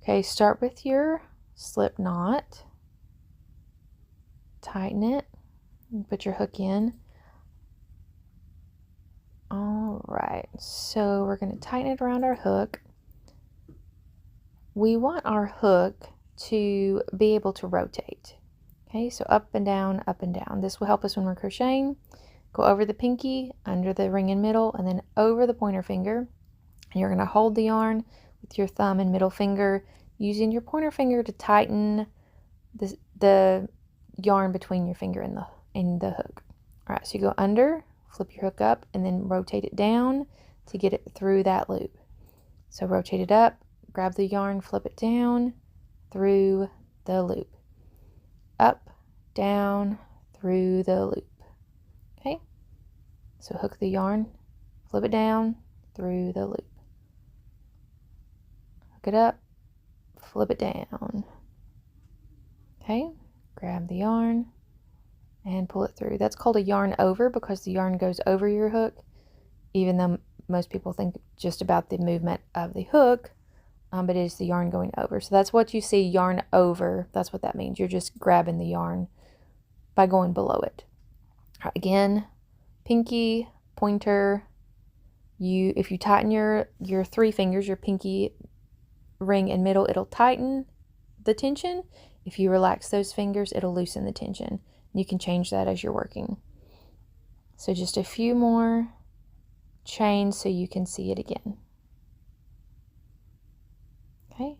Okay, start with your slip knot, tighten it, and put your hook in. All right, so we're going to tighten it around our hook. We want our hook to be able to rotate. Okay, so up and down, up and down. This will help us when we're crocheting. Go over the pinky, under the ring and middle, and then over the pointer finger. And you're going to hold the yarn with your thumb and middle finger, using your pointer finger to tighten the yarn between your finger and the hook. All right, so you go under, flip your hook up, and then rotate it down to get it through that loop. So rotate it up, grab the yarn, flip it down through the loop. Up, down, through the loop. Okay, so hook the yarn, flip it down through the loop. Hook it up, flip it down. Okay, grab the yarn and pull it through. That's called a yarn over because the yarn goes over your hook, even though most people think just about the movement of the hook, but it is the yarn going over. So that's what you see, yarn over. That's what that means. You're just grabbing the yarn by going below it. All right, again, pinky, pointer. If you tighten your three fingers, your pinky, ring, and middle, it'll tighten the tension. If you relax those fingers, it'll loosen the tension. You can change that as you're working. So just a few more chains so you can see it again. Okay,